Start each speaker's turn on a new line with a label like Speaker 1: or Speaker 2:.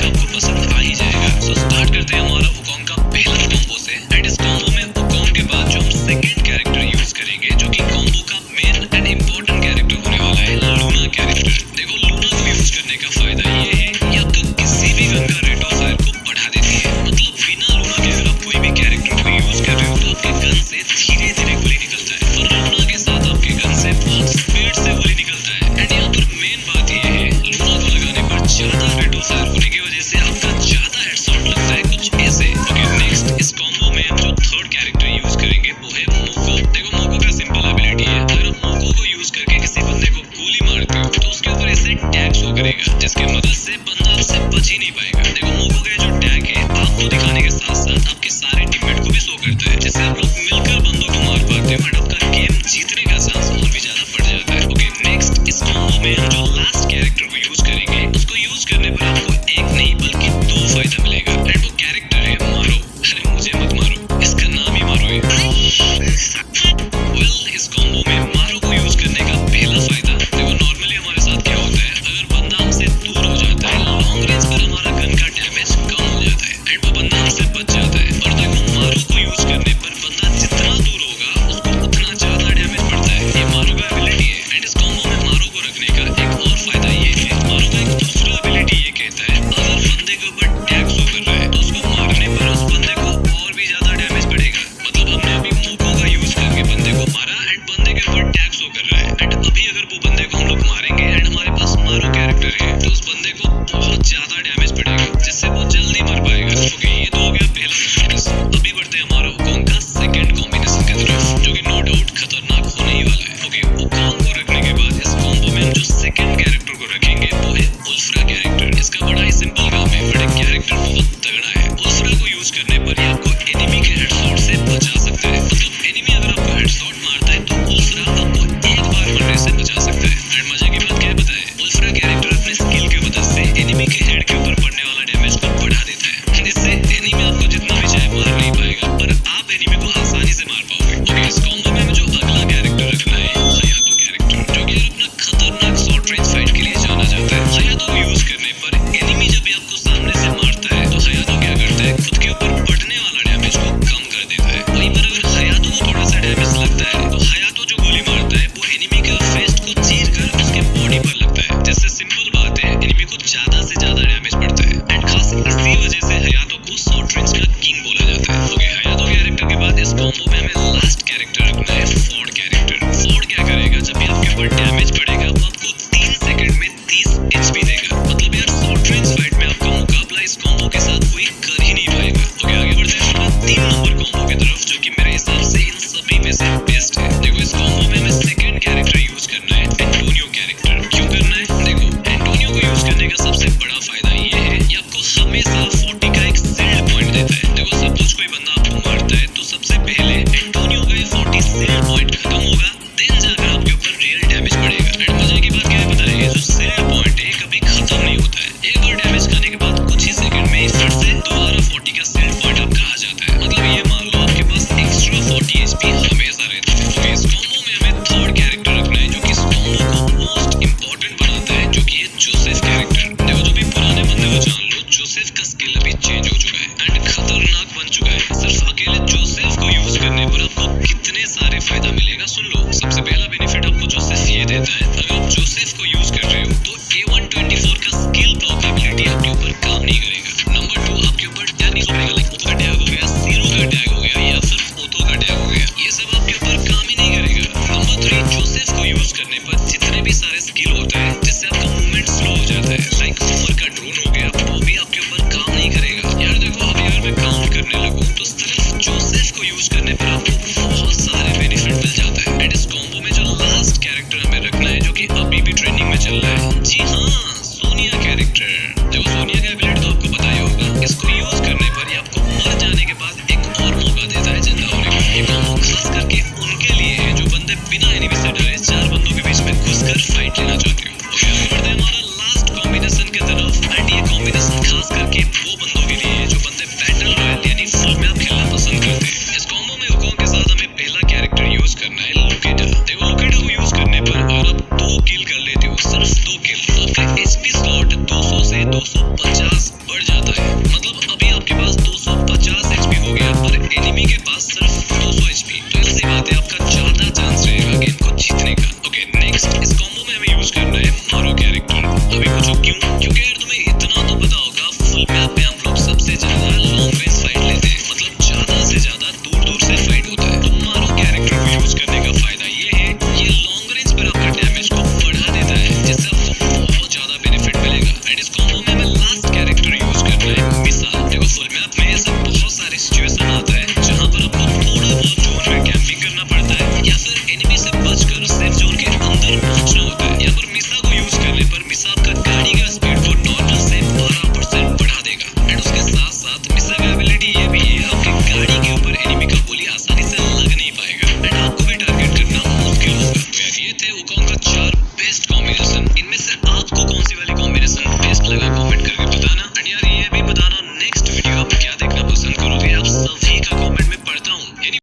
Speaker 1: आपको पसंद आ ही जाएगा। सो स्टार्ट करते हैं हमारा वुकोंग का पहला कॉम्बो से। एंड इस कॉम्बो में वुकोंग के बाद जो हम सेकंड कैरेक्टर यूज करेंगे, जो कि कॉम्बो का मेन एंड इम्पोर्टेंट कैरेक्टर होने वाला है, लूना कैरेक्टर। देखो लूना को यूज करने का फायदा ये है कि आपका किसी भी गन का रेट ऑफ फायर को बढ़ा देती है। मतलब बिना लूना के अगर आप कोई भी कैरेक्टर को यूज कर रहे हो तो आपके गन से धीरे धीरे गोली निकलता है, और लूना के साथ आपके गन से बहुत स्पीड से गोली निकलता है। एंड यहाँ पर मेन बात ये है, लूना को लगाने पर ज्यादा रेट ऑफ फायर होने की वजह से आपका ज्यादा हेडशॉट लगता है, कुछ ऐसे। ओके नेक्स्ट, इस कॉम्बो में हम जो थर्ड कैरेक्टर यूज करेंगे वो है मोको। देखो मोको का सिंपल एबिलिटी है, अगर आप मोको को यूज करके किसी बंदे को गोली मारते हो तो उसके ऊपर ऐसे टैग शो करेगा, जिसके मदद से बंदा आपसे बच ही नहीं पाएगा। देखो मोको का जो टैग है आपको दिखाने के साथ साथ आपके सारे टीममेट को भी शो करता है, जिससे आप लोग मिलकर बंदों को मार पाते हो एंड आपका गेम जीतने का चांस और भी ज्यादा बढ़ जाता है। ओके नेक्स्ट, इस कॉम्बो में हम जो लास्ट कैरेक्टर को यूज करेंगे, उसको यूज करने पर आपको एक नहीं बल्कि दो फायदा मिलेगा। एंड वो कैरेक्टर है मारो। अरे मुझे मत मारो, इसका नाम ही मारो है। वेल, इस कॉम्बो में मारो को यूज करने का पहला फायदा, देखो नॉर्मली हमारे साथ क्या होता है, अगर बंदा हमसे दूर हो जाता है, लॉन्ग रेंज पर हमारा गन पास बढ़ जाता है। मतलब अभी आपके पास 250 एचपी हो गया और एनिमी के पास सिर्फ 200 एचपी, तो ऐसी बात है आपका ज्यादा चांस रहेगा गेम को जीतने का। ओके नेक्स्ट, इस कॉम्बो में हमें यूज करना है मारो कैरेक्टर। अभी पूछो क्यों? क्योंकि यार तुम्हें इतना तो पता होगा, फुल मैप पे हम लोग सबसे ज्यादा लॉन्ग रेंज फाइट लेते हैं, मतलब ज्यादा से ज्यादा दूर दूर से फाइट होता है। तो मारो कैरेक्टर को यूज करने का फायदा ये है, ये लॉन्ग रेंज पर आपका डैमेज को बढ़ा देता है, जिससे आपको बहुत ज्यादा बेनिफिट मिलेगा। एंड इस कॉम्बो में हमें लास्ट कैरेक्टर यूज करना है मिसाइल। देखो फुल मैप में ऐसा बहुत सारे सिचुएशन आता है जहाँ पर आपको थोड़ा बहुत जोन में कैंपिंग करना पड़ता है या फिर एनिमी से बचकर सेफ जोन के अंदर पहुंचना होता है।